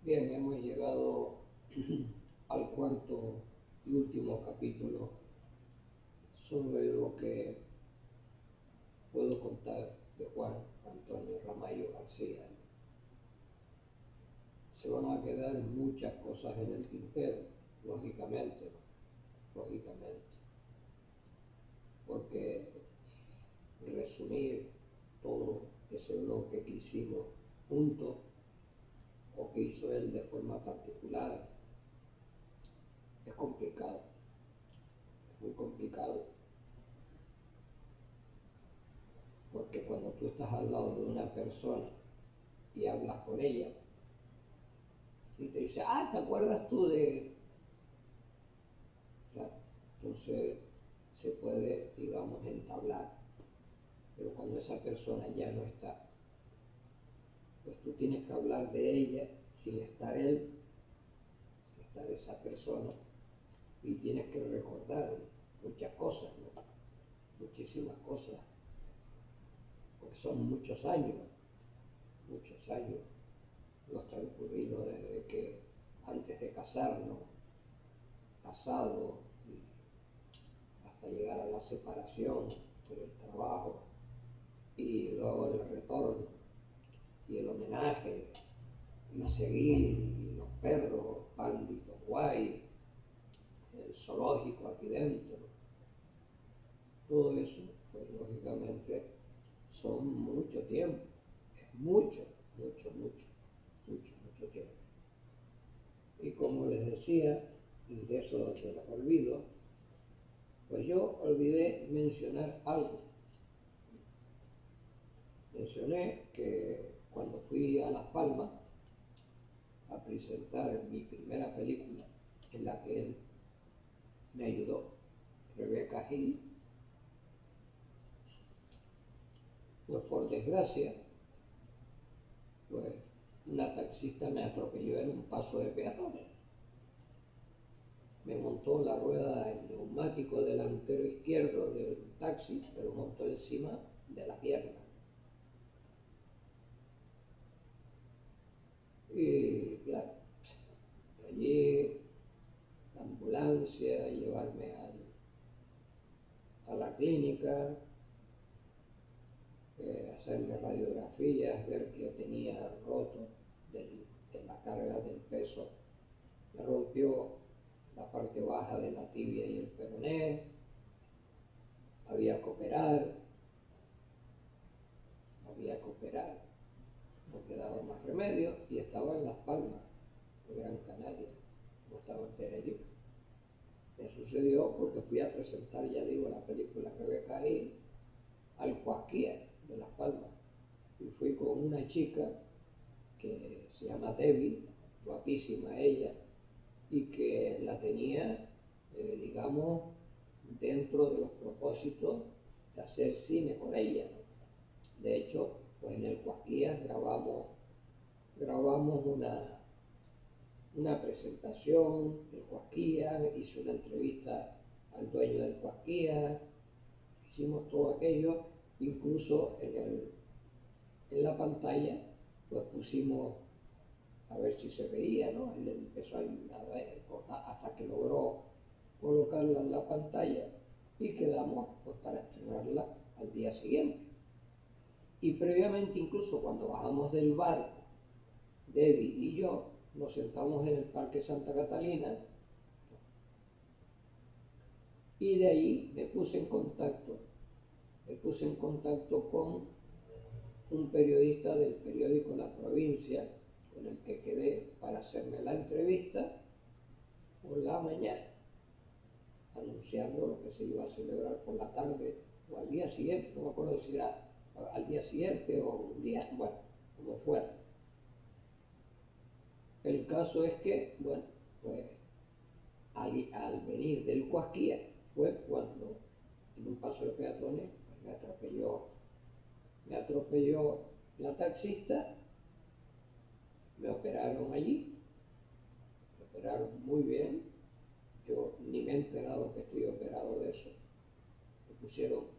Bien, hemos llegado al cuarto y último capítulo sobre lo que puedo contar de Juan Antonio Ramallo García. Se van a quedar muchas cosas en el tintero, lógicamente, porque resumir todo ese bloque que hicimos juntos o que hizo él de forma particular es complicado, es muy complicado, porque cuando tú estás al lado de una persona y hablas con ella y te dice, ¿te acuerdas tú de...? Claro, entonces se puede, digamos, entablar, pero cuando esa persona ya no está, pues tú tienes que hablar de ella sin estar él, sin estar esa persona, y tienes que recordar muchas cosas, ¿no? Muchísimas cosas, porque son muchos años los transcurridos desde que antes de casarnos, casado, hasta llegar a la separación por el trabajo y luego el retorno y el homenaje y seguir y los perros, Pánditos, Guay, el zoológico aquí dentro, todo eso, pues lógicamente son mucho tiempo, es mucho tiempo. Y como les decía, y de eso de los olvidos, pues yo olvidé mencionar algo. Mencioné que cuando fui a Las Palmas a presentar mi primera película, en la que él me ayudó, Rebecca Hill, pues por desgracia, pues una taxista me atropelló en un paso de peatones. Me montó la rueda del neumático delantero izquierdo del taxi, me lo montó encima de la pierna. Y claro, allí la ambulancia, llevarme a la clínica, hacerme radiografías, ver que tenía roto de la carga del peso. Me rompió la parte baja de la tibia y el peroné, había que operar, no quedaba más remedio y estaba en Las Palmas, de Gran Canaria, no estaba en Tenerife. Me sucedió porque fui a presentar, ya digo, la película Rebecca Hill al Cuasquía de Las Palmas y fui con una chica que se llama Debbie, guapísima ella, y que la tenía, digamos, dentro de los propósitos de hacer cine con ella, ¿no? De hecho, pues en el Cuasquías grabamos una presentación del Cuasquías, hice una entrevista al dueño del Cuasquías, hicimos todo aquello, incluso en la pantalla, pues pusimos a ver si se veía, ¿no? Él empezó a ver, hasta que logró colocarla en la pantalla y quedamos pues para estrenarla al día siguiente. Y previamente, incluso cuando bajamos del barco, Debbie y yo nos sentamos en el Parque Santa Catalina y de ahí me puse en contacto con un periodista del periódico La Provincia, con el que quedé para hacerme la entrevista por la mañana, anunciando lo que se iba a celebrar por la tarde o al día siguiente, no me acuerdo si era al día siguiente o un día, bueno, como fuera. El caso es que, bueno, pues al venir del Cuasquía fue cuando en un paso de peatones pues, me atropelló la taxista, me operaron allí, me operaron muy bien, yo ni me he enterado que estoy operado de eso, me pusieron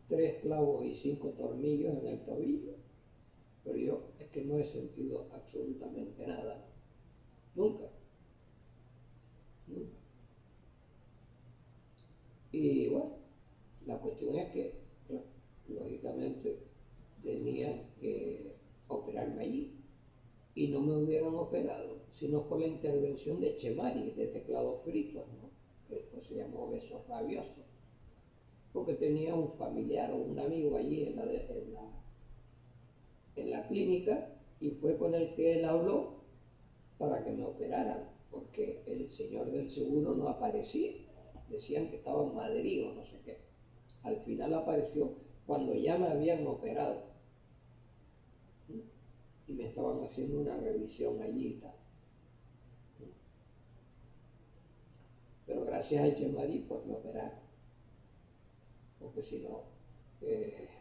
3 clavos y 5 tornillos en el tobillo, pero yo es que no he sentido absolutamente nada, ¿no? nunca, nunca. Y bueno, la cuestión es que, lógicamente, tenían que operarme allí y no me hubieran operado, sino por la intervención de Chemari, de teclados fritos, ¿no? Que después se llamó Besos Rabiosos, porque tenía un familiar o un amigo allí en la clínica y fue con el que él habló para que me operaran, porque el señor del seguro no aparecía. Decían que estaba en Madrid o no sé qué. Al final apareció cuando ya me habían operado y me estaban haciendo una revisión allí y tal. Pero gracias a Chemari pues me operaron, porque si no,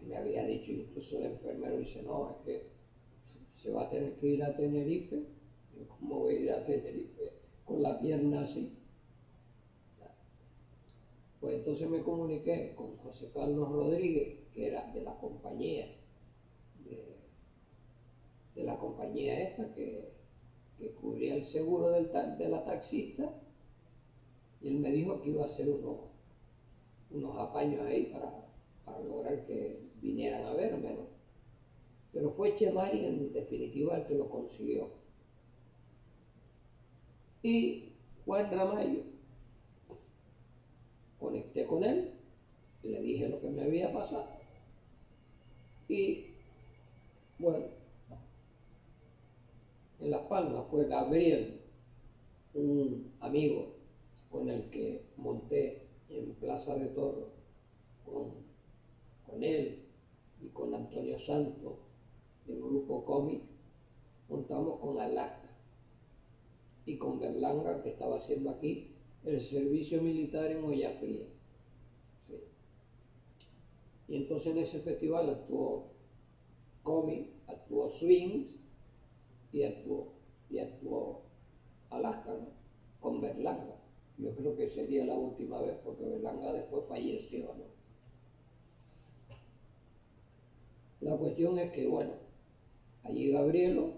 me había dicho incluso el enfermero, dice, no, es que se va a tener que ir a Tenerife. ¿Cómo voy a ir a Tenerife con la pierna así? Pues entonces me comuniqué con José Carlos Rodríguez, que era de la compañía, de, de la compañía esta que cubría el seguro de la taxista, y él me dijo que iba a hacer unos apaños ahí para lograr que vinieran a verme, ¿no? Pero fue Chemari en definitiva el que lo consiguió. Y Juan Ramallo, conecté con él, le dije lo que me había pasado y bueno, en Las Palmas fue Gabriel, un amigo con el que monté en Plaza de Toros con, con él y con Antonio Santos del grupo Cómic, montamos con Alaska y con Berlanga, que estaba haciendo aquí el servicio militar en Olla Fría. ¿Sí? Y entonces en ese festival actuó Cómic, actuó Swings y actuó Alaska, ¿no? Con Berlanga. Yo creo que sería la última vez porque Berlanga después falleció, ¿no? La cuestión es que, bueno, allí Gabrielo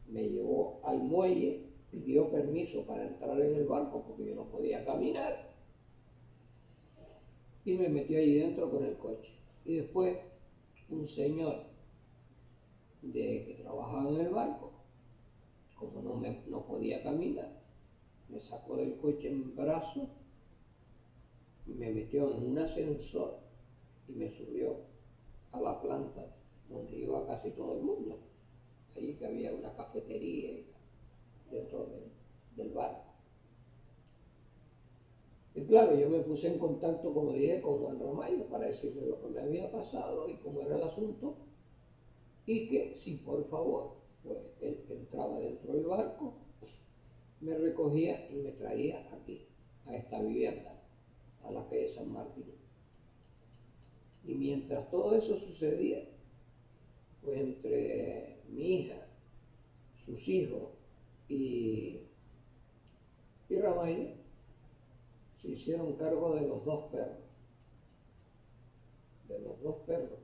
me llevó al muelle, pidió permiso para entrar en el barco porque yo no podía caminar y me metió allí dentro con el coche. Y después un señor que trabajaba en el barco, como no podía caminar, me sacó del coche en brazos, me metió en un ascensor y me subió a la planta donde iba casi todo el mundo. Allí que había una cafetería dentro del barco. Y claro, yo me puse en contacto, como dije, con Juan Ramallo para decirle lo que me había pasado y cómo era el asunto, y que si por favor, pues él entraba dentro del barco, me recogía y me traía aquí, a esta vivienda, a la calle San Martín. Y mientras todo eso sucedía, pues entre mi hija, sus hijos y, y Ramallo se hicieron cargo de los dos perros, de los dos perros.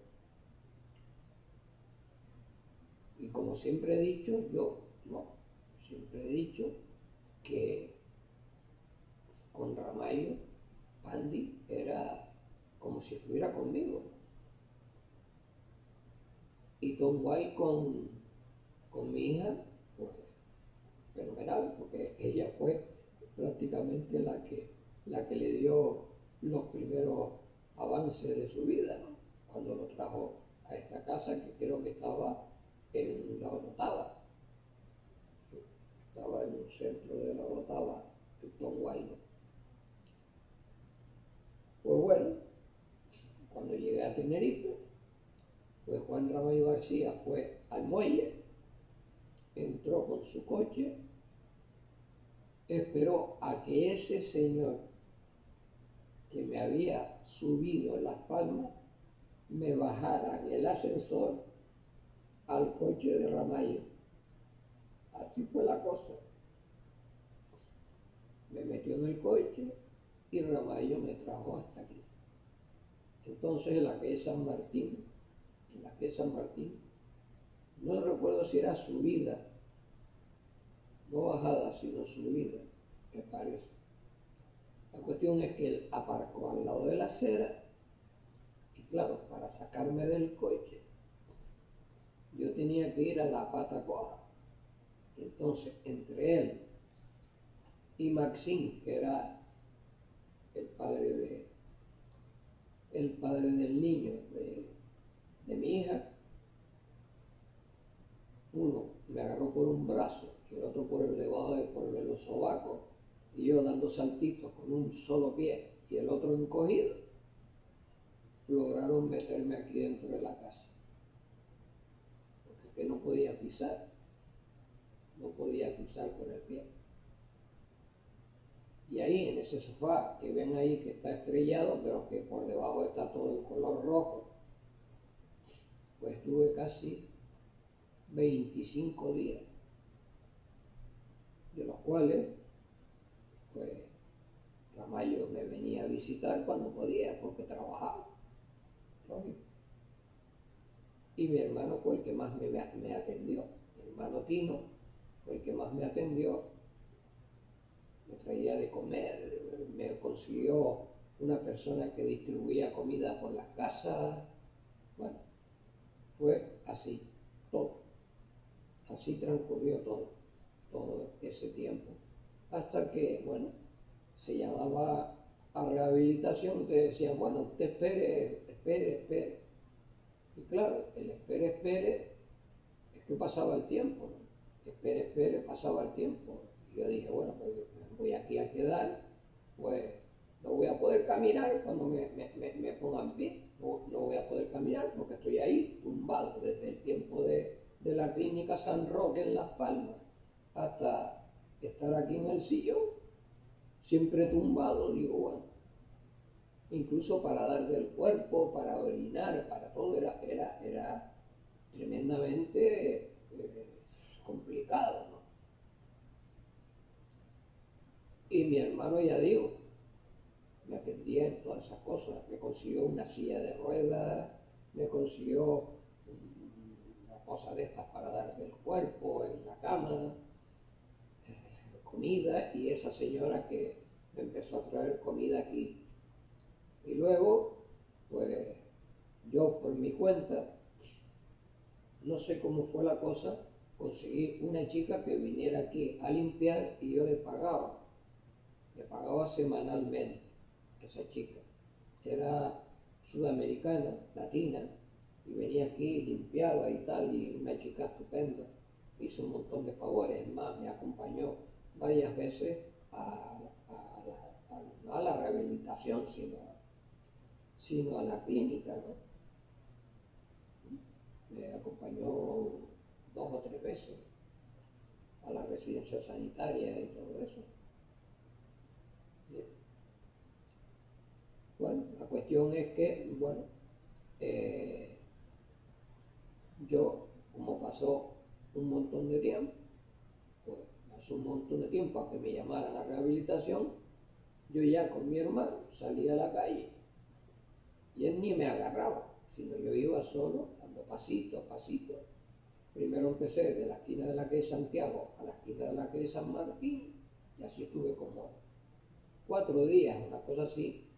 Y como siempre he dicho, yo no, siempre he dicho que con Ramallo, Andy era como si estuviera conmigo. Y Tom White con mi hija, pues fenomenal, porque ella fue prácticamente la que le dio los primeros avances de su vida, ¿no? Cuando lo trajo a esta casa que creo que estaba en la Orotava, estaba en un centro de la Orotava, el Tom White, ¿no? Pues bueno, cuando llegué a Tenerife, pues Juan Ramallo García fue al muelle, entró con su coche, esperó a que ese señor que me había subido en Las Palmas me bajara en el ascensor al coche de Ramallo. Así fue la cosa. Me metió en el coche y Ramallo me trajo hasta aquí. Entonces en la calle San Martín, no recuerdo si era subida no bajada, sino subida, me parece. La cuestión es que él aparcó al lado de la acera y claro, para sacarme del coche, yo tenía que ir a la pata coja. Entonces, entre él y Maxine, que era el padre, el padre del niño de mi hija, uno me agarró por un brazo y el otro por el debajo por los sobacos, y yo dando saltitos con un solo pie y el otro encogido, lograron meterme aquí dentro de la casa. Porque es que no podía pisar, no podía pisar con el pie. Y ahí en ese sofá que ven ahí que está estrellado, pero que por debajo está todo en color rojo, pues estuve casi 25 días, de los cuales pues Ramallo me venía a visitar cuando podía porque trabajaba, lógico. Y mi hermano fue el que más me atendió, mi hermano Tino fue el que más me atendió, me traía de comer, me consiguió una persona que distribuía comida por las casas. Bueno, fue así, todo, así transcurrió todo ese tiempo, hasta que, bueno, se llamaba a rehabilitación, te decían, bueno, usted espere. Y claro, el espere, es que pasaba el tiempo, ¿no? Espere, pasaba el tiempo. Y yo dije, bueno, pues voy aquí a quedar, pues no voy a poder caminar cuando me pongan pie, no voy a poder caminar porque estoy ahí tumbado desde el tiempo de la clínica San Roque en Las Palmas hasta estar aquí en el sillón, siempre tumbado. Digo, bueno, incluso para dar del cuerpo, para orinar, para todo era tremendamente complicado, ¿no? Y mi hermano, ya digo, me atendía en todas esas cosas, me consiguió una silla de ruedas, me consiguió una cosa de estas para dar del cuerpo en la cama, comida, y esa señora que me empezó a traer comida aquí. Y luego, pues yo por mi cuenta, no sé cómo fue la cosa, conseguí una chica que viniera aquí a limpiar y yo le pagaba semanalmente a esa chica. Era sudamericana, latina, y venía aquí, limpiaba y tal, y una chica estupenda. Hizo un montón de favores, más me acompañó varias veces no a la rehabilitación, sino a la clínica, ¿no? Me acompañó 2 o 3 veces a la residencia sanitaria y todo eso. Bien. Bueno, la cuestión es que, bueno, eh, yo, como pasó un montón de tiempo, pues pasó un montón de tiempo a que me llamaran a rehabilitación, yo ya con mi hermano salía a la calle y él ni me agarraba, sino yo iba solo, dando pasito a pasito. Primero empecé de la esquina de la calle Santiago a la esquina de la calle San Martín, y así estuve como 4 días, una cosa así,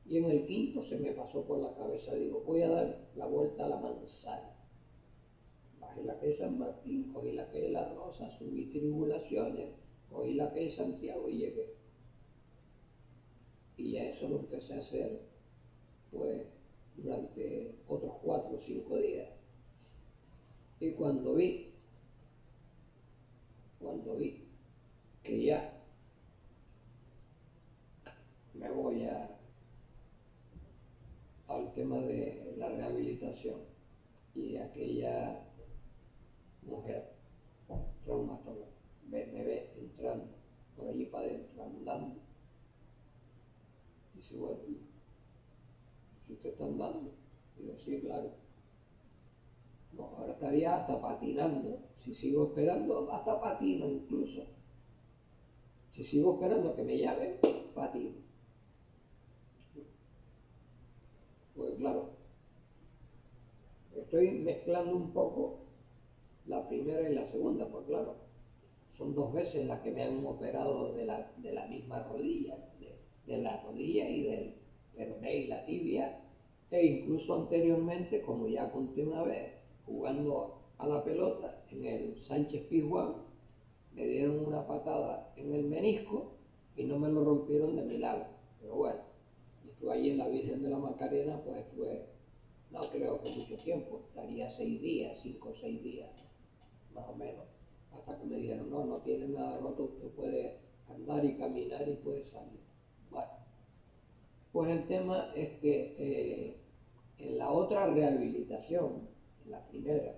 y en el quinto se me pasó por la cabeza, digo, voy a dar la vuelta a la manzana. Bajé la calle San Martín, cogí la calle La Rosa, subí Tribulaciones, cogí la calle Santiago y llegué. Y ya eso lo empecé a hacer, pues, durante otros 4 o 5 días. Y cuando vi que ya me voy al tema de la rehabilitación, y aquella mujer traumatóloga me ve entrando por allí para adentro andando, y dice, bueno, si usted está andando, digo, sí, claro. No, ahora estaría hasta patinando. Si sigo esperando, hasta patino incluso. Si sigo esperando a que me llamen, patino. Pues claro, estoy mezclando un poco la primera y la segunda, pues claro, son 2 veces las que me han operado de la misma rodilla, de la rodilla y del peroné y la tibia, e incluso anteriormente, como ya conté una vez, jugando a la pelota en el Sánchez Pizjuán, me dieron una patada en el menisco y no me lo rompieron de milagro. Pero bueno, estuve ahí en la Virgen de la Macarena, pues estuve, no creo que mucho tiempo, estaría 6 días, 5 o 6 días, más o menos, hasta que me dijeron, no, no tiene nada roto, usted puede andar y caminar y puede salir. Bueno, pues el tema es que en la otra rehabilitación, en la primera,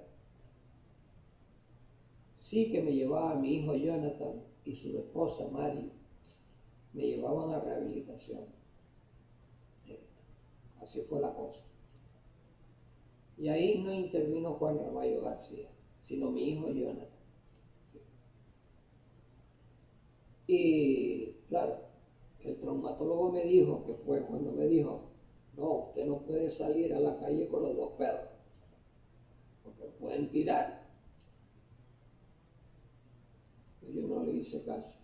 sí que me llevaba a mi hijo Jonathan y su esposa Mari, me llevaban a rehabilitación. Así fue la cosa. Y ahí no intervino Juan Ramallo García, sino mi hijo Jonathan. Y claro, el traumatólogo me dijo, que fue cuando me dijo, no, usted no puede salir a la calle con los 2 perros, porque pueden tirar. Y yo no le hice caso.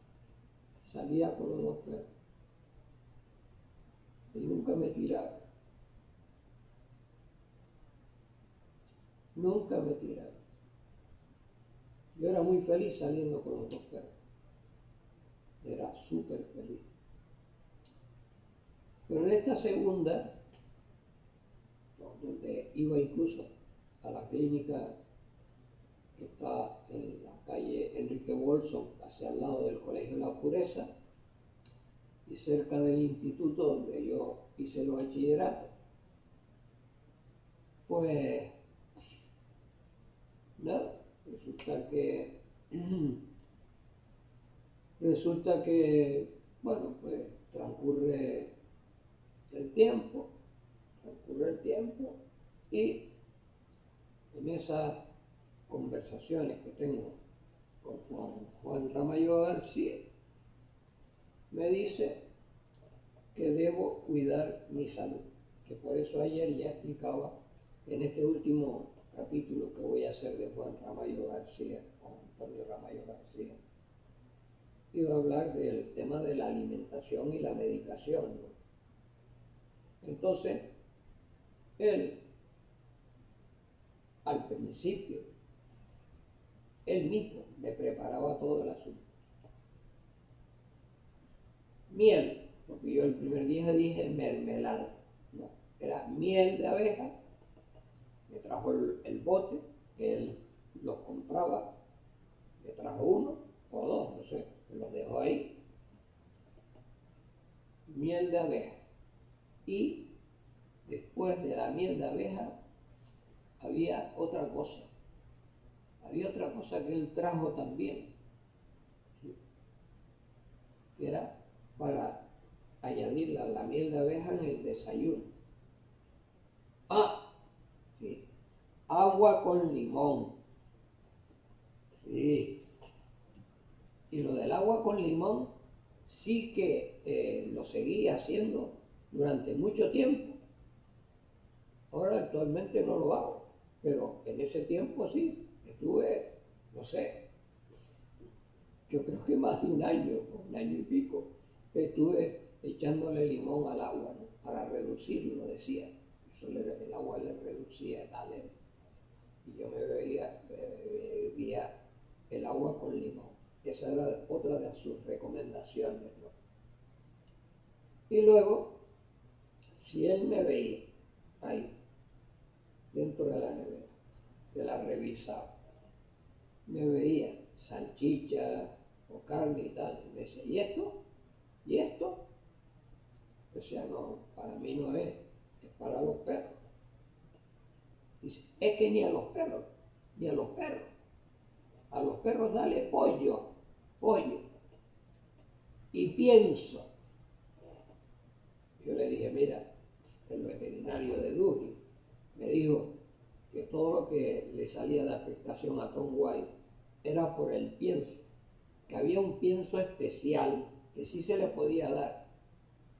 Salía con los 2 perros. Y nunca me tiraron. Nunca me tiraron. Yo era muy feliz saliendo con los 2 perros. Era súper feliz. Pero en esta segunda, donde iba incluso a la clínica que está en la calle Enrique Bolson, hacia al lado del Colegio La Pureza, y cerca del instituto donde yo hice los bachilleratos, pues nada, resulta que, bueno, pues el tiempo, transcurre el tiempo, y en esas conversaciones que tengo con Juan Ramallo García, me dice que debo cuidar mi salud, que por eso ayer ya explicaba en este último capítulo que voy a hacer de Juan Ramallo García, Juan Antonio Ramallo García, iba a hablar del tema de la alimentación y la medicación, ¿no? Entonces, él, al principio, él mismo me preparaba todo el asunto. Miel, porque yo el primer día dije mermelada, no, era miel de abeja, me trajo el bote, que él los compraba, me trajo uno o dos, no sé, me los dejó ahí, miel de abeja. Y después de la miel de abeja había otra cosa que él trajo también, ¿sí? Que era para añadir la miel de abeja en el desayuno. Ah, sí, agua con limón, sí. Y lo del agua con limón sí que lo seguí haciendo durante mucho tiempo. Ahora actualmente no lo hago, pero en ese tiempo sí, estuve, no sé, yo creo que más de un año y pico, estuve echándole limón al agua, ¿no? Para reducirlo, decía. El agua le reducía el alergia. Y yo bebía el agua con limón. Esa era otra de sus recomendaciones, ¿no? Y luego, si él me veía ahí, dentro de la nevera, que la revisaba, me veía salchicha o carne y tal, y me decía, ¿y esto? ¿Y esto? O sea, no, para mí no es para los perros. Dice, es que ni a los perros, ni a los perros dale pollo, pollo. Y pienso, yo le dije, mira, el veterinario de Duji me dijo que todo lo que le salía de afectación a Tom White era por el pienso, que había un pienso especial que sí se le podía dar,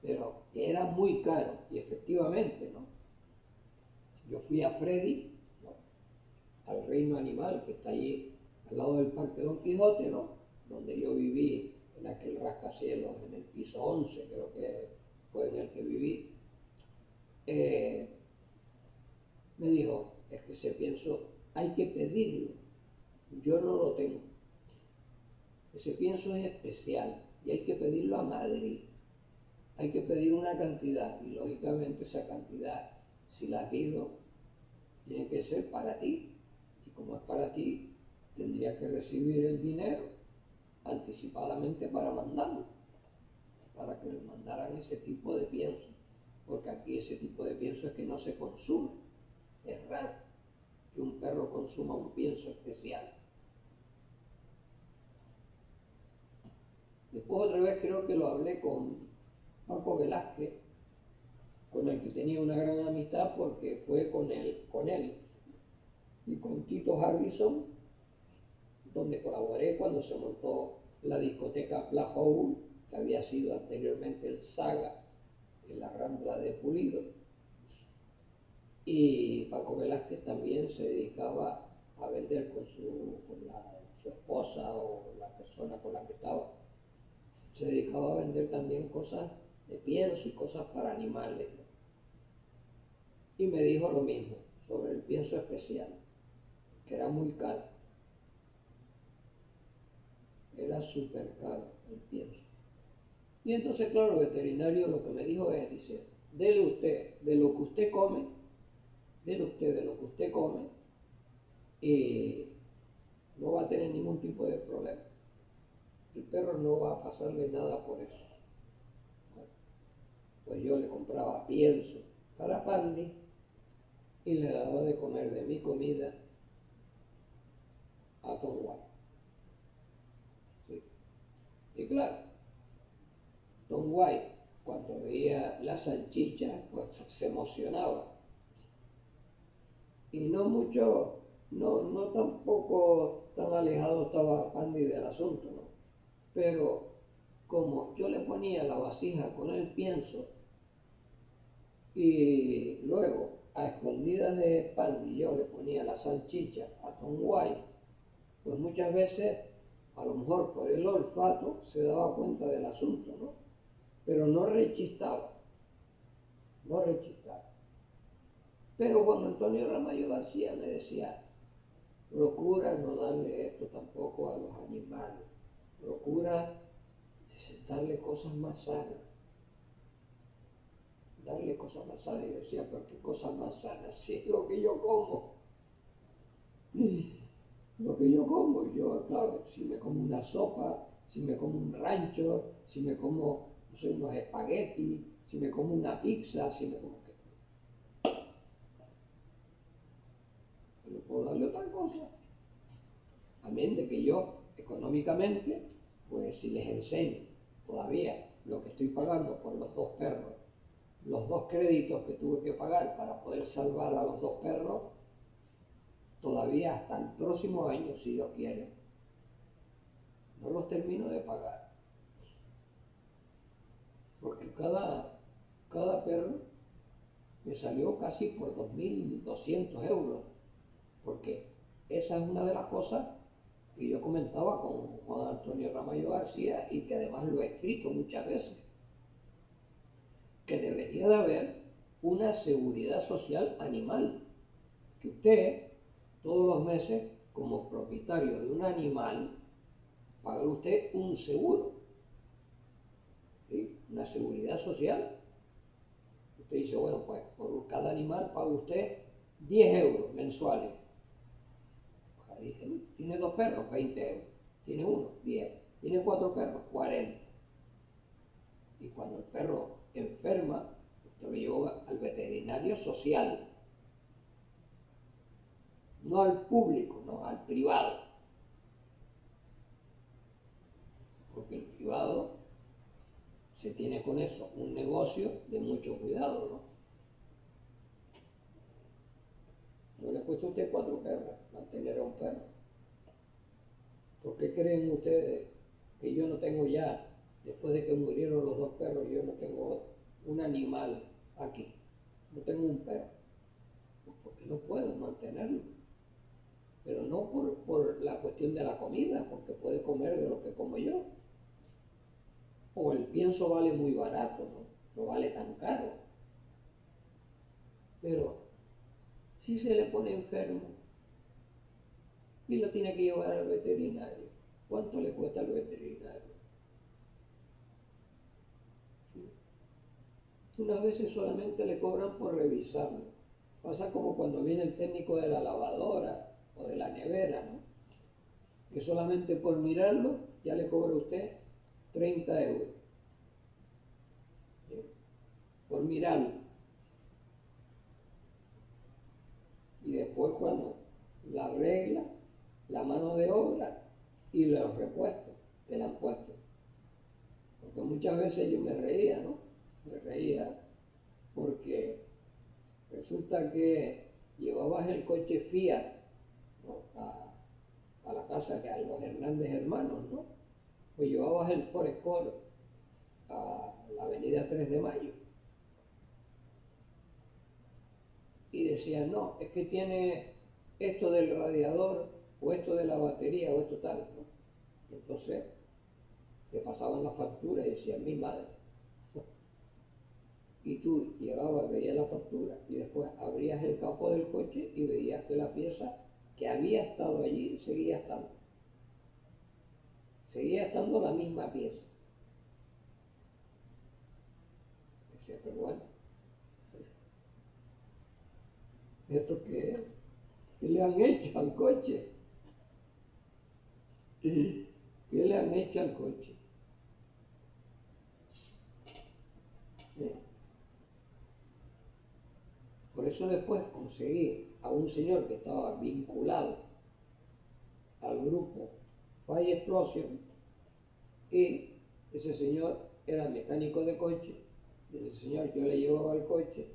pero que era muy caro, y efectivamente, ¿no? Yo fui a Freddy, ¿no? Al Reino Animal, que está allí al lado del Parque Don Quijote, ¿no? donde yo viví, en aquel rascacielos, en el piso 11, creo que fue en el que viví, eh, me dijo, es que ese pienso hay que pedirlo, yo no lo tengo. Ese pienso es especial y hay que pedirlo a Madrid. Hay que pedir una cantidad y lógicamente esa cantidad, si la pido, tiene que ser para ti. Y como es para ti, tendría que recibir el dinero anticipadamente para mandarlo, para que le mandaran ese tipo de pienso. Porque aquí ese tipo de pienso es que no se consume. Es raro que un perro consuma un pienso especial. Después otra vez creo que lo hablé con Paco Velázquez, con el que tenía una gran amistad porque fue con él y con Tito Harrison, donde colaboré cuando se montó la discoteca Pla Hole, que había sido anteriormente el Saga en la Rambla de Pulido. Y Paco Velázquez también se dedicaba a vender con su esposa o la persona con la que estaba. Se dedicaba a vender también cosas de pienso y cosas para animales, ¿no? Y me dijo lo mismo sobre el pienso especial, que era muy caro, era súper caro el pienso. Y entonces, claro, el veterinario lo que me dijo es, dice, dele usted de lo que usted come, dele usted de lo que usted come y no va a tener ningún tipo de problema. El perro no va a pasarle nada por eso. Bueno, pues yo le compraba pienso para Pandy y le daba de comer de mi comida a Tom White. ¿Sí? Y claro, Tom White, cuando veía la salchicha, pues se emocionaba. Y no mucho, no tampoco tan alejado estaba Pandy del asunto, ¿no? Pero como yo le ponía la vasija con el pienso y luego a escondidas de Pandy yo le ponía la salchicha a Tom White, pues muchas veces, a lo mejor por el olfato, se daba cuenta del asunto, ¿no? Pero no rechistaba, no rechistaba. Pero Juan Antonio Ramallo García me decía, procura no darle esto tampoco a los animales, procura darle cosas más sanas, darle cosas más sanas. Y yo decía, pero qué cosas más sanas, si es lo que yo como, lo que yo como, yo, claro, si me como una sopa, si me como un rancho, si me como, no sé, unos espaguetis, si me como una pizza, si me como que, no puedo darle otra cosa. Amén de que yo, económicamente, pues si les enseño todavía lo que estoy pagando por los dos perros, los dos créditos que tuve que pagar para poder salvar a los dos perros, todavía hasta el próximo año, si Dios quiere, no los termino de pagar. Porque cada perro me salió casi por 2.200 euros. Porque esa es una de las cosas que yo comentaba con Juan Antonio Ramallo García y que además lo he escrito muchas veces, que debería de haber una seguridad social animal, que usted todos los meses como propietario de un animal pague usted un seguro, ¿sí? Una seguridad social. Usted dice, bueno, pues por cada animal paga usted 10 euros mensuales. Pues dice, tiene dos perros, 20 euros. Tiene uno, 10. Tiene cuatro perros, 40. Y cuando el perro enferma, usted lo lleva al veterinario social, no al público, no, al privado. Porque el privado se tiene con eso un negocio de mucho cuidado, ¿no? No le cuesta a usted 4 perros mantener a un perro. ¿Por qué creen ustedes que yo no tengo ya, después de que murieron los dos perros, yo no tengo un animal aquí? No tengo un perro. Pues porque no puedo mantenerlo. pero no por la cuestión de la comida, porque puede comer de lo que como yo. O el pienso vale muy barato, no vale tan caro. Pero si se le pone enfermo y lo tiene que llevar al veterinario, ¿cuánto le cuesta al veterinario? Unas veces solamente le cobran por revisarlo. Pasa como cuando viene el técnico de la lavadora o de la nevera, ¿no? Que solamente por mirarlo ya le cobra a usted 30 euros. ¿Sí? Por mirarlo. Y después cuando la regla, la mano de obra y los repuestos que le han puesto. Porque muchas veces yo me reía, ¿no? Me reía porque resulta que llevabas el coche Fiat, ¿no? a la casa que a los Hernández hermanos, ¿no? Pues llevabas el Forescore a la avenida 3 de Mayo y decían, no, es que tiene esto del radiador o esto de la batería o esto tal, ¿no? Y entonces te pasaban la factura y decían, mi madre. Y tú llegabas, veías la factura y después abrías el capó del coche y veías que la pieza que había estado allí seguía estando. Seguía estando la misma pieza. Decía, pero bueno, ¿esto qué le han hecho al coche? ¿Qué le han hecho al coche? ¿Eh? Por eso después conseguí a un señor que estaba vinculado al grupo Fire Explosion y ese señor era mecánico de coche, y ese señor yo le llevaba el coche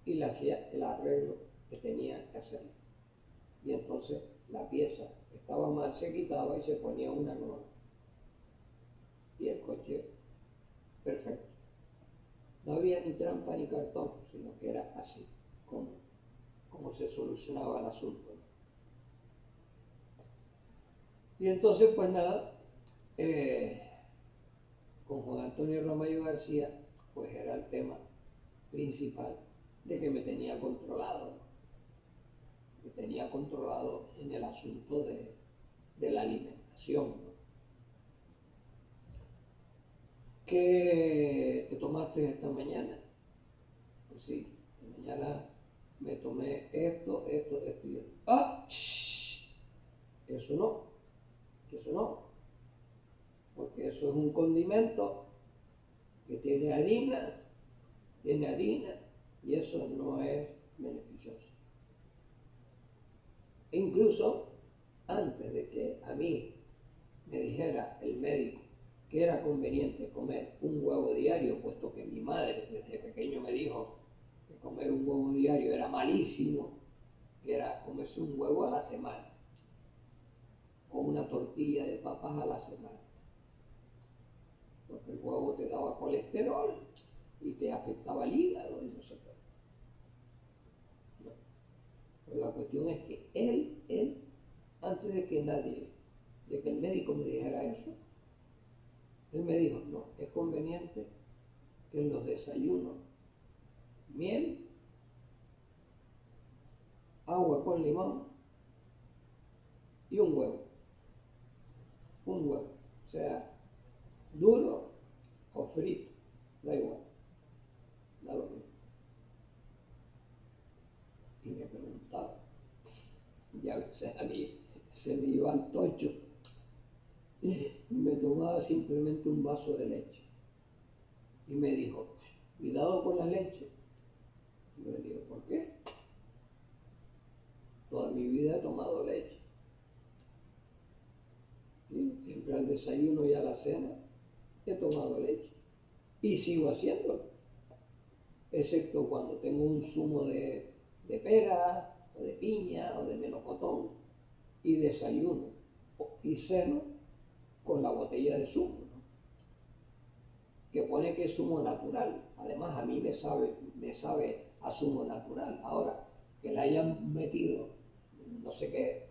y le hacía el arreglo que tenía que hacer. Y entonces la pieza que estaba mal se quitaba y se ponía una nueva. Y el coche perfecto. No había ni trampa ni cartón, sino que era así como se solucionaba el asunto. Y entonces, pues nada, eh, con Juan Antonio Ramallo García, pues era el tema principal de que me tenía controlado, ¿no? Me tenía controlado en el asunto de la alimentación, ¿no? ¿Qué te tomaste esta mañana? Pues sí, esta mañana me tomé esto y esto. ¡Ah! ¡Shh! Eso no, porque eso es un condimento que tiene harina y eso no es beneficioso. E incluso antes de que a mí me dijera el médico que era conveniente comer un huevo diario, puesto que mi madre desde pequeño me dijo que comer un huevo diario era malísimo, que era comerse un huevo a la semana o una tortilla de papas a la semana, porque el huevo te daba colesterol y te afectaba el hígado y no sé qué. No. Pero la cuestión es que él, antes de que el médico me dijera eso, él me dijo, no, es conveniente que en los desayunos, miel, agua con limón y un huevo, o sea, duro o frito, da igual, da lo mismo. Y me preguntaba, ya a veces a mí se me iba al tocho y me tomaba simplemente un vaso de leche. Y me dijo, cuidado con la leche. Y yo le digo, ¿por qué? Toda mi vida he tomado leche. ¿Sí? Siempre al desayuno y a la cena he tomado leche. Y sigo haciéndolo, excepto cuando tengo un zumo de pera, o de piña, o de melocotón, y desayuno y ceno con la botella de zumo, ¿no? Que pone que es zumo natural. Además, a mí me sabe a zumo natural. Ahora, que le hayan metido no sé qué,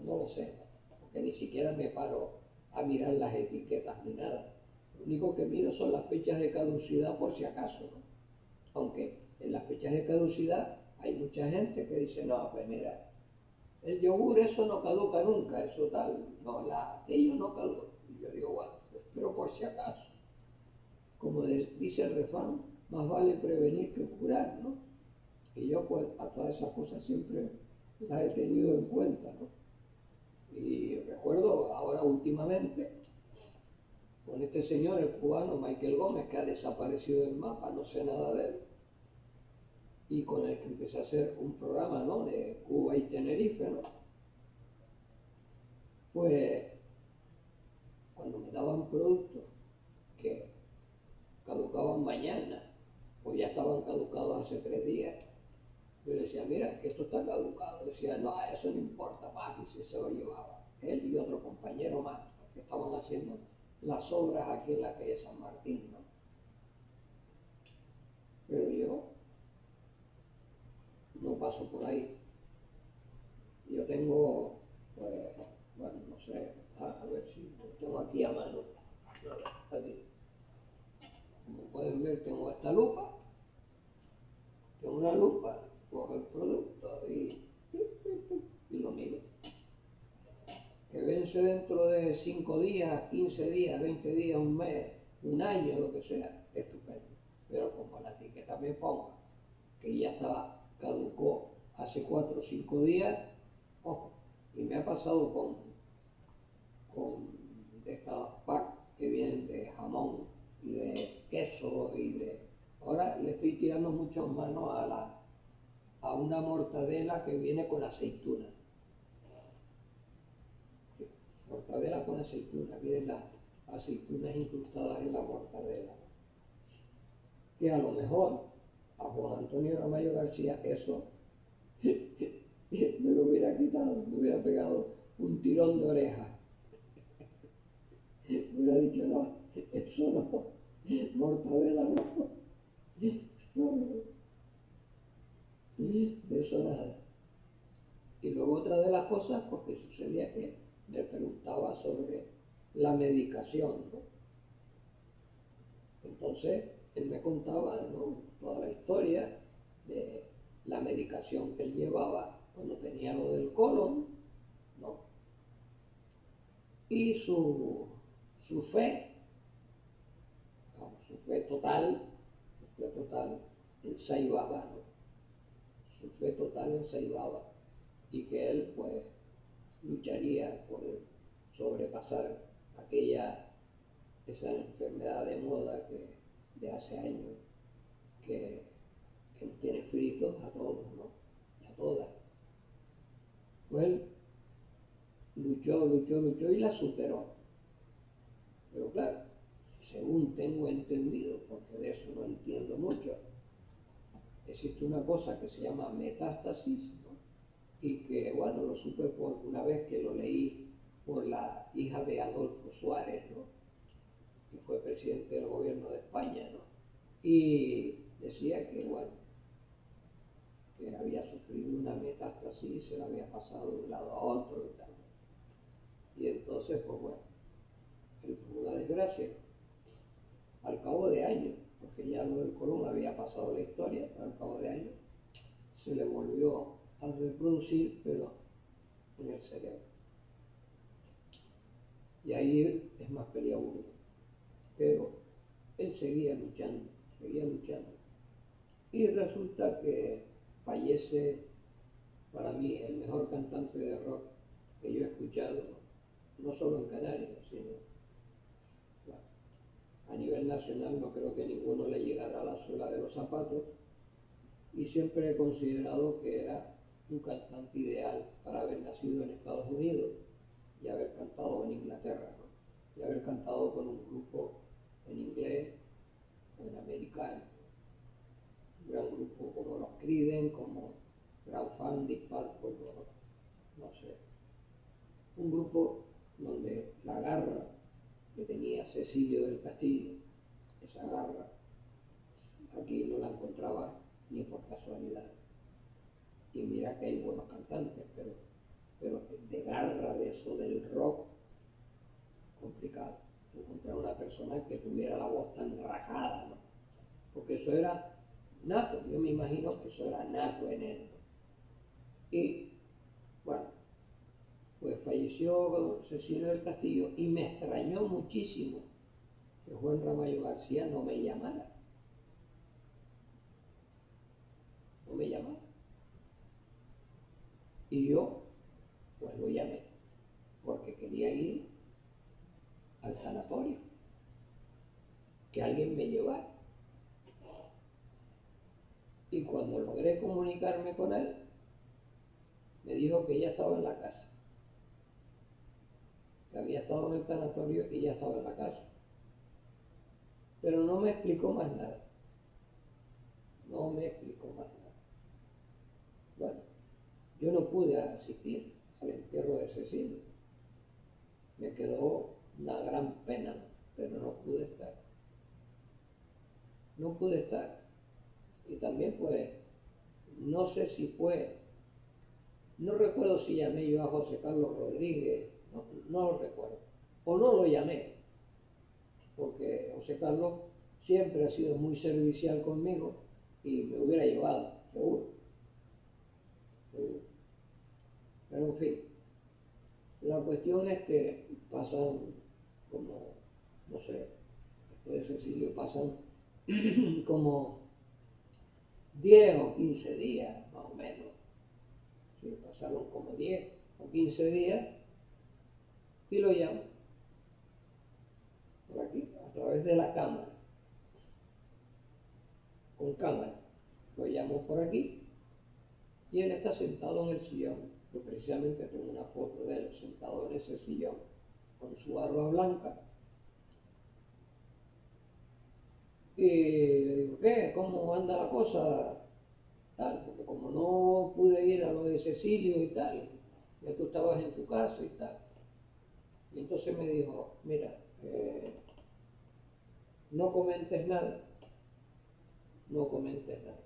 no lo sé, porque ni siquiera me paro a mirar las etiquetas ni nada. Lo único que miro son las fechas de caducidad por si acaso, ¿no? Aunque en las fechas de caducidad hay mucha gente que dice, no, pues mira, el yogur eso no caduca nunca, eso tal, no, aquello no caduca. Y yo digo, bueno, pues, pero por si acaso, como dice el refrán, más vale prevenir que curar, ¿no? Y yo pues a todas esas cosas siempre las he tenido en cuenta, ¿no? Y recuerdo ahora últimamente con este señor, el cubano Michael Gómez, que ha desaparecido del mapa, no sé nada de él, y con el que empecé a hacer un programa, ¿no? De Cuba y Tenerife, ¿no? Pues cuando me daban productos que caducaban mañana, o ya estaban caducados hace 3 días, yo le decía, mira, es que esto está caducado. Decía, no, eso no importa más, y se lo llevaba. Él y otro compañero más, que estaban haciendo las obras aquí en la calle San Martín, ¿no? Pero yo no paso por ahí. Yo tengo, pues, bueno, no sé, a ver si lo tengo aquí a mano. A ver, aquí. Como pueden ver, tengo esta lupa, tengo una lupa, cojo el producto y lo miro. Que vence dentro de 5 días, 15 días, 20 días, un mes, un año, lo que sea, estupendo. Pero como la etiqueta me ponga que ya está, caducó hace 4 o 5 días, ojo, y me ha pasado con de estas packs que vienen de jamón y de queso y de... Ahora le estoy tirando mucho mano a una mortadela que viene con aceituna. Mortadela con aceituna, vienen las aceitunas incrustadas en la mortadela. Que a lo mejor a Juan Antonio Ramallo García eso me lo hubiera quitado, me hubiera pegado un tirón de oreja. Me hubiera dicho, no, eso no, mortadela no, no, de eso nada. Y luego otra de las cosas pues, que sucedía que me preguntaba sobre la medicación, ¿no? Entonces él me contaba, ¿no? Toda la historia de la medicación que él llevaba cuando tenía lo del colon, ¿no? Y su fe, vamos, su fe total en Saibaba, ¿no? Su fe total en Saibaba. Y que él pues lucharía por sobrepasar aquella esa enfermedad de moda que de hace años que, que nos tiene fritos a todos, ¿no? Y a todas. Pues él luchó y la superó. Pero claro, según tengo entendido, porque de eso no entiendo mucho, existe una cosa que se llama metástasis, ¿no? Y que, bueno, lo supe por una vez que lo leí por la hija de Adolfo Suárez, ¿no? Que fue presidente del gobierno de España, ¿no? Y decía que, bueno, que había sufrido una metástasis, se la había pasado de un lado a otro y tal. Y entonces, pues bueno, él tuvo una desgracia al cabo de años, porque ya lo del colon había pasado la historia, pero al cabo de años se le volvió a reproducir, pero en el cerebro. Y ahí es más peliagudo. Pero él seguía luchando, seguía luchando. Y resulta que fallece para mí el mejor cantante de rock que yo he escuchado, no solo en Canarias, sino bueno, a nivel nacional no creo que ninguno le llegara a la suela de los zapatos y siempre he considerado que era un cantante ideal para haber nacido en Estados Unidos y haber cantado en Inglaterra, ¿no? Y haber cantado con un grupo en inglés o en americano, un gran grupo como los Creedence, como Gran Fan, Deep Purple, no sé, un grupo donde la garra que tenía Cecilio del Castillo, esa garra, aquí no la encontraba ni por casualidad. Y mira que hay buenos cantantes, pero pero de garra, de eso del rock, complicado. Encontrar una persona que tuviera la voz tan rajada, ¿no? Porque eso era nato, yo me imagino que eso era nato en él, ¿no? Y bueno, pues falleció Cecilio del Castillo y me extrañó muchísimo que Juan Ramallo García no me llamara, no me llamara. Y yo, pues lo llamé, porque quería ir al sanatorio, que alguien me llevara. Y cuando logré comunicarme con él, me dijo que ya estaba en la casa, que había estado en el sanatorio y ya estaba en la casa. Pero no me explicó más nada, no me explicó más nada. Bueno, yo no pude asistir al entierro de Cecilio, me quedó una gran pena, ¿no? Pero no pude estar, no pude estar. Y también pues, no sé si fue, no recuerdo si llamé yo a José Carlos Rodríguez, no lo recuerdo, o no lo llamé, porque José Carlos siempre ha sido muy servicial conmigo y me hubiera llevado, seguro, seguro. Pero en fin, la cuestión es que pasan como, no sé, después de Cecilio pasan como 10 o 15 días, más o menos. Sí, pasaron como 10 o 15 días y lo llamo por aquí, a través de la cámara, con cámara. Lo llamo por aquí y él está sentado en el sillón. Yo precisamente tengo una foto de él sentado en ese sillón, con su barba blanca. Y le digo, ¿qué? ¿Cómo anda la cosa? Tal, porque como no pude ir a lo de Cecilio y tal, ya tú estabas en tu casa y tal. Y entonces me dijo, mira, no comentes nada, no comentes nada.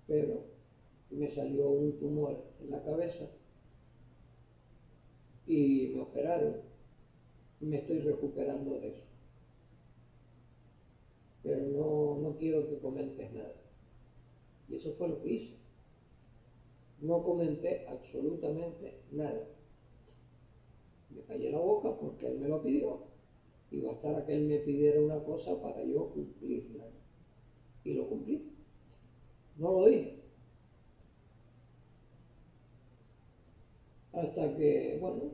Pero me salió un tumor en la cabeza y me operaron y me estoy recuperando de eso. Pero no quiero que comentes nada. Y eso fue lo que hice. No comenté absolutamente nada. Me callé la boca porque él me lo pidió y bastara que él me pidiera una cosa para yo cumplirla. Y lo cumplí. No lo dije. Hasta que, bueno,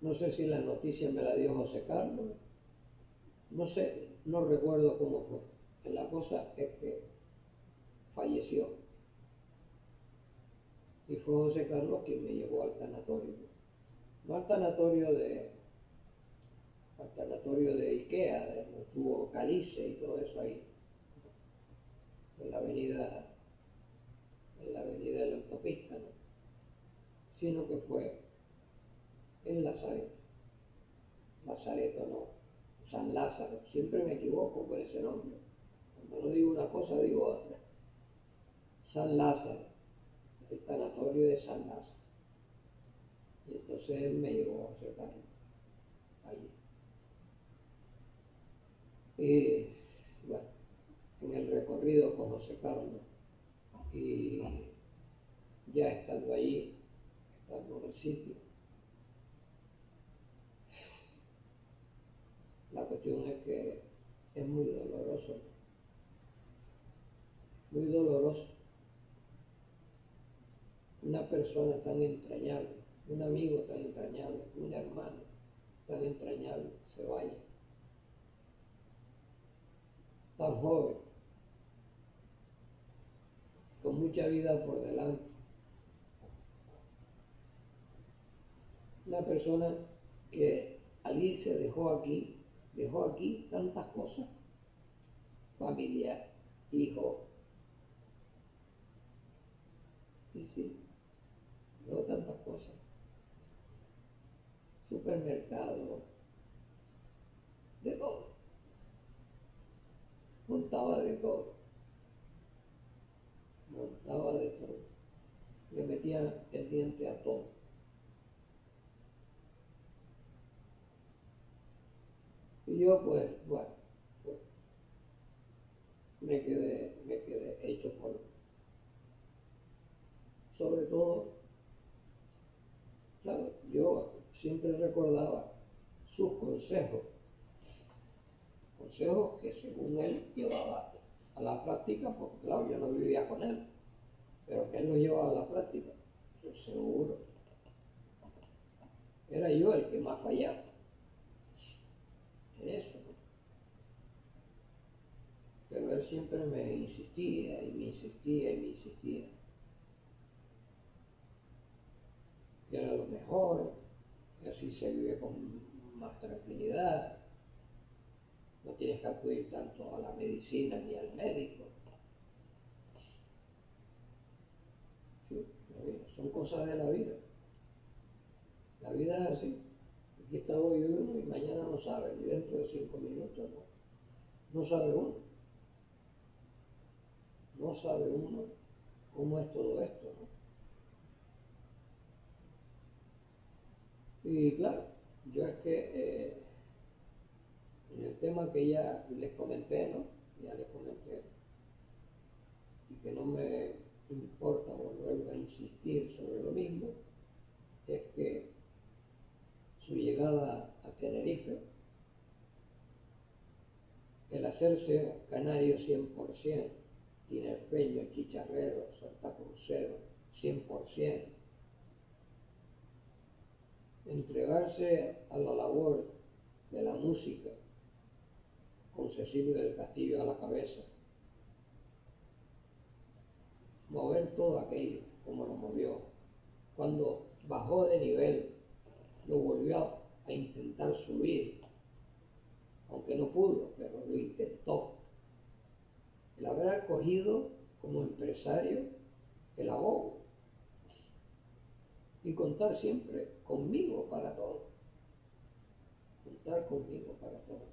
no sé si la noticia me la dio José Carlos, no sé, no recuerdo cómo fue. La cosa es que falleció y fue José Carlos quien me llevó al tanatorio. No al tanatorio de Ikea, de donde estuvo Calice y todo eso ahí, en la avenida de la autopista, ¿no? Sino que fue en Lazareto no, San Lázaro, siempre me equivoco por ese nombre. Cuando no digo una cosa digo otra. San Lázaro, el tanatorio de San Lázaro. Y entonces él me llevó a José Carlos allí. Y bueno, en el recorrido con José Carlos y ya estando allí, estando en el sitio, la cuestión es que es muy doloroso, muy doloroso. Una persona tan entrañable, un amigo tan entrañable, un hermano tan entrañable se vaya, tan joven, con mucha vida por delante. Una persona que al irse dejó aquí tantas cosas, familia, hijo, y sí, dejó tantas cosas, supermercado, de todo, montaba de todo, montaba de todo. Le metía metían el diente a todo. Y yo pues, bueno, pues, me quedé hecho polvo. Sobre todo, claro, yo siempre recordaba sus consejos que según él llevaba a la práctica, porque claro, yo no vivía con él, pero que él los llevaba a la práctica, pues seguro. Era yo el que más fallaba en eso, ¿no? Pero él siempre me insistía y me insistía y me insistía, que era lo mejor, que así se vive con más tranquilidad, no tienes que acudir tanto a la medicina ni al médico. Sí, son cosas de la vida. La vida es así. Aquí está hoy uno y mañana no sabe, y dentro de 5 minutos no sabe uno. No sabe uno cómo es todo esto, ¿no? Y claro, yo es que en el tema que ya les comenté, ¿no? Ya les comenté, y que no me importa volver a insistir sobre lo mismo, es que su llegada a Tenerife, el hacerse canario 100%, tinerfeño, chicharrero, santacrucero, 100%, entregarse a la labor de la música con Cecilio del Castillo a la cabeza, mover todo aquello como lo movió. Cuando bajó de nivel, lo volvió a intentar subir, aunque no pudo, pero lo intentó. El haber acogido como empresario el abogo y contar siempre conmigo para todo, contar conmigo para todo.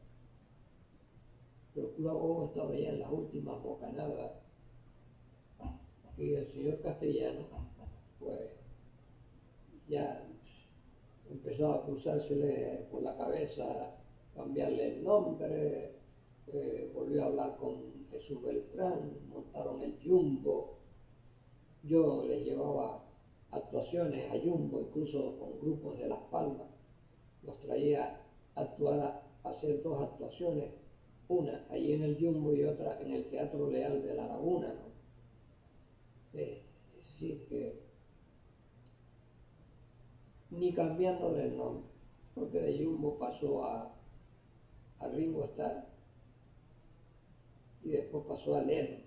Pero el abogo estaba ya en las últimas bocanadas y el señor Castellano, pues ya empezó a cruzársele por la cabeza cambiarle el nombre, volvió a hablar con Jesús Beltrán, montaron el Jumbo, yo les llevaba actuaciones a Jumbo, incluso con grupos de Las Palmas, los traía a actuar, a hacer 2 actuaciones, una ahí en el Jumbo y otra en el Teatro Leal de La Laguna, ¿no? Es decir, que ni cambiándole el nombre, porque de Jumbo pasó a Ringo Starr y después pasó a Lennon.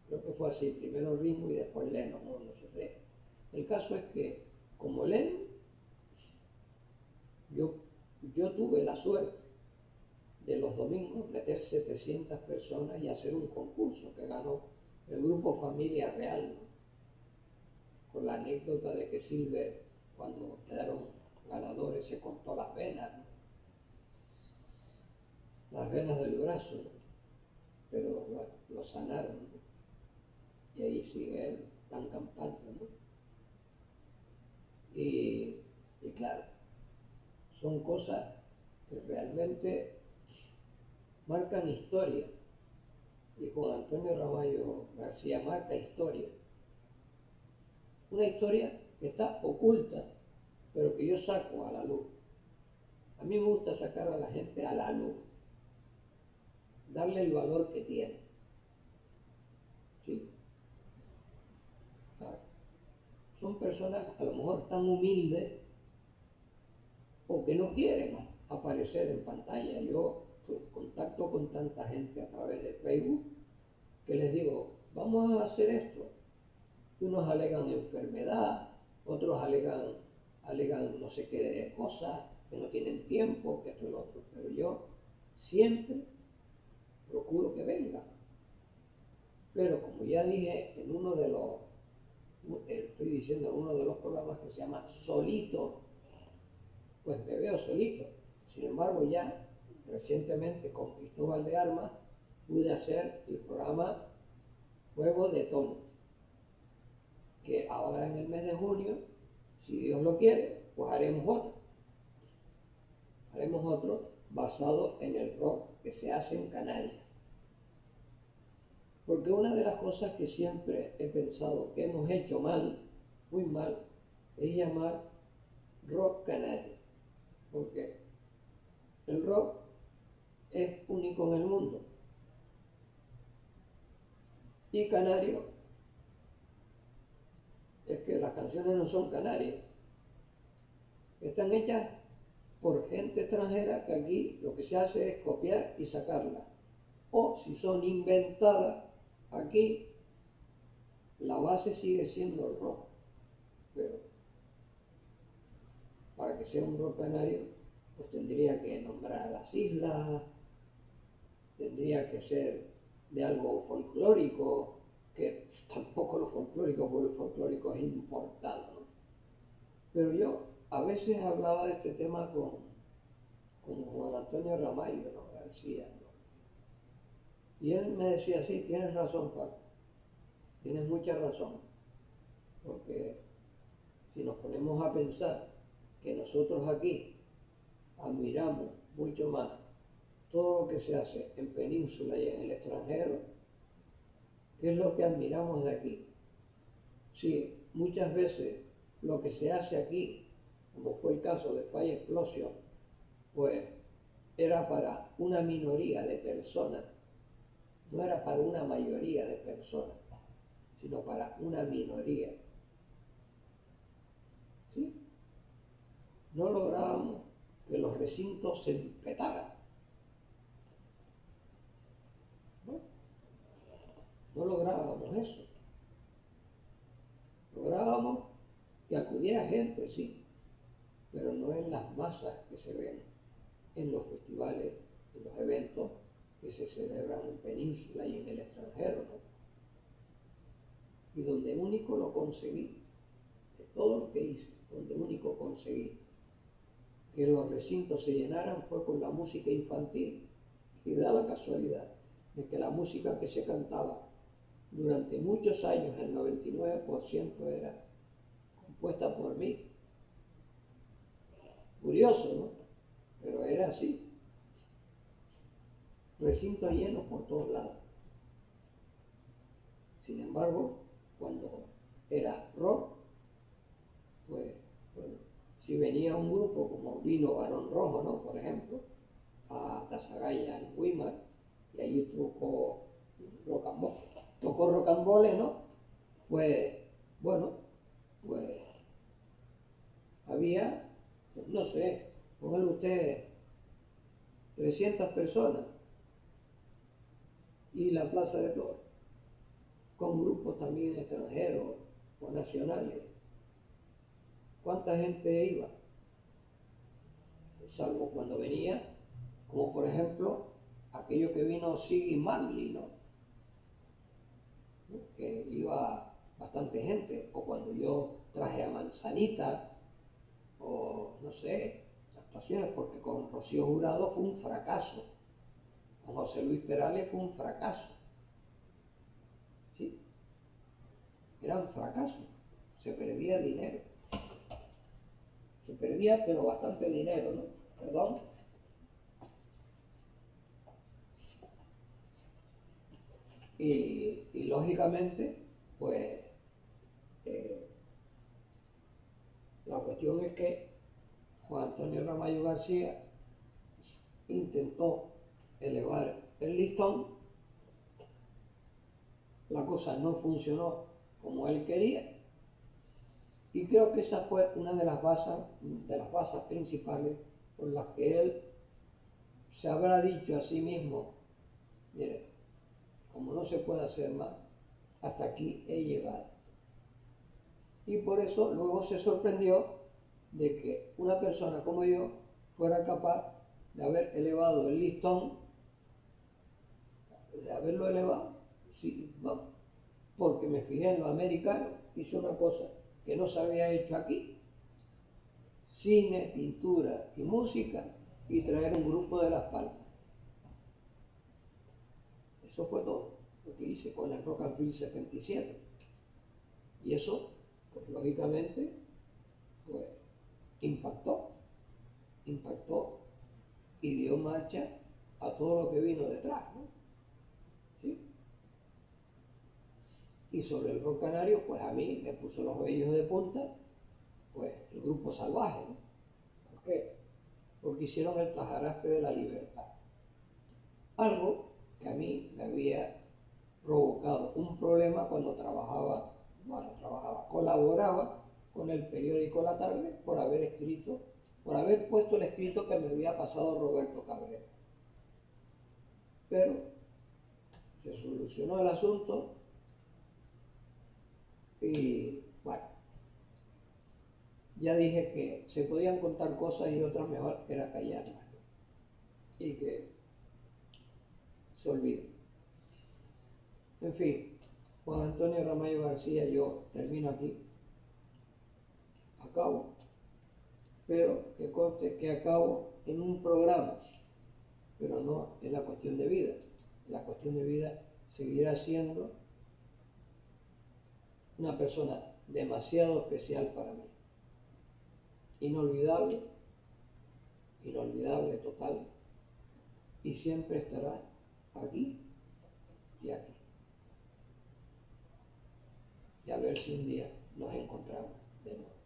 Creo que fue así, primero Ringo y después Lennon, no sé. El caso es que, como Lennon, yo, yo tuve la suerte de los domingos meter 700 personas y hacer un concurso que ganó el grupo Familia Real, ¿no? Con la anécdota de que Silver, cuando quedaron ganadores, se cortó las venas, ¿no? Las venas del brazo, ¿no? Pero bueno, lo sanaron, ¿no? Y ahí sigue él tan campante, ¿no? Y, y claro, son cosas que realmente marcan historia. Y Juan Antonio Ramallo García marca historia. Una historia que está oculta, pero que yo saco a la luz. A mí me gusta sacar a la gente a la luz, darle el valor que tiene. ¿Sí? Claro. Son personas a lo mejor tan humildes o que no quieren aparecer en pantalla. Yo contacto con tanta gente a través de Facebook que les digo, vamos a hacer esto. Unos alegan enfermedad, otros alegan no sé qué cosas, que no tienen tiempo, que esto y lo otro. Pero yo siempre procuro que vengan. Pero como ya dije en uno de los, estoy diciendo en uno de los programas que se llama Solito, pues me veo solito. Sin embargo, ya recientemente con Cristóbal de Armas pude hacer el programa Juego de Tono. que ahora en el mes de junio, si Dios lo quiere, pues haremos otro. Haremos otro basado en el rock que se hace en Canarias. Porque una de las cosas que siempre he pensado que hemos hecho mal, muy mal, es llamar rock canario. Porque el rock es único en el mundo. Y canario es que las canciones no son canarias. Están hechas por gente extranjera que aquí lo que se hace es copiar y sacarlas. O si son inventadas, aquí la base sigue siendo el rock. Pero para que sea un rock canario, pues tendría que nombrar a las islas, tendría que ser de algo folclórico, que tampoco lo folclórico, porque el folclórico es importado, ¿no? Pero yo a veces hablaba de este tema con Juan Antonio Ramallo, ¿no? García, ¿no? Y él me decía, sí, tienes razón, Paco, tienes mucha razón, porque si nos ponemos a pensar que nosotros aquí admiramos mucho más todo lo que se hace en Península y en el extranjero, ¿qué es lo que admiramos de aquí? Sí, muchas veces lo que se hace aquí, como fue el caso de Fire Explosion, pues era para una minoría de personas, no era para una mayoría de personas, sino para una minoría. ¿Sí? No lográbamos que los recintos se petaran. ¿No? No lográbamos eso. Lográbamos que acudiera gente, sí, pero no en las masas que se ven en los festivales, en los eventos que se celebran en Península y en el extranjero, ¿no? Y donde único lo conseguí, de todo lo que hice, donde único conseguí que los recintos se llenaran fue con la música infantil. Y da la casualidad de que la música que se cantaba durante muchos años, el 99% era compuesta por mí. Curioso, ¿no? Pero era así. Recintos llenos por todos lados. Sin embargo, cuando era rock, pues, bueno, si venía un grupo como vino Barón Rojo, ¿no? Por ejemplo, a Tasagaya en Weimar, y allí tocó rocambole, ¿no? Pues, bueno, pues había, pues no sé, póngale usted 300 personas y la Plaza de Toros, con grupos también extranjeros o nacionales. ¿Cuánta gente iba? Salvo cuando venía, como por ejemplo, aquello que vino Siggy Marley, ¿no? Que iba bastante gente, o cuando yo traje a Manzanita, o no sé, actuaciones, porque con Rocío Jurado fue un fracaso, con José Luis Perales fue un fracaso, ¿sí? Eran fracasos, se perdía dinero, se perdía pero bastante dinero, ¿no? Perdón. Y lógicamente, pues eh, la cuestión es que Juan Antonio Ramallo García intentó elevar el listón, la cosa no funcionó como él quería, y creo que esa fue una de las bases principales por las que él se habrá dicho a sí mismo, mire, como no se puede hacer más, hasta aquí he llegado. Y por eso luego se sorprendió de que una persona como yo fuera capaz de haber elevado el listón, de haberlo elevado, sí, vamos, porque me fijé en lo americano, hice una cosa que no se había hecho aquí: cine, pintura y música, y traer un grupo de Las Palmas. Eso fue todo lo que hice con el Rock and Roll 77. Y eso, pues lógicamente, pues impactó, impactó y dio marcha a todo lo que vino detrás, ¿no? ¿Sí? Y sobre el rock canario, pues a mí me puso los vellos de punta, pues el grupo Salvaje, ¿no? ¿Por qué? Porque hicieron el Tajaraste de la Libertad. Algo que a mí me había provocado un problema cuando colaboraba con el periódico La Tarde por haber puesto el escrito que me había pasado Roberto Cabrera. Pero se solucionó el asunto y bueno, ya dije que se podían contar cosas y otras mejor era callarlas, ¿no? Y que se olvide. En fin, Juan Antonio Ramallo García, yo termino aquí, acabo, pero que conste que acabo en un programa, pero no en la cuestión de vida. La cuestión de vida seguirá siendo una persona demasiado especial para mí. Inolvidable, inolvidable total, y siempre estará aquí y aquí. Y a ver si un día nos encontramos de nuevo.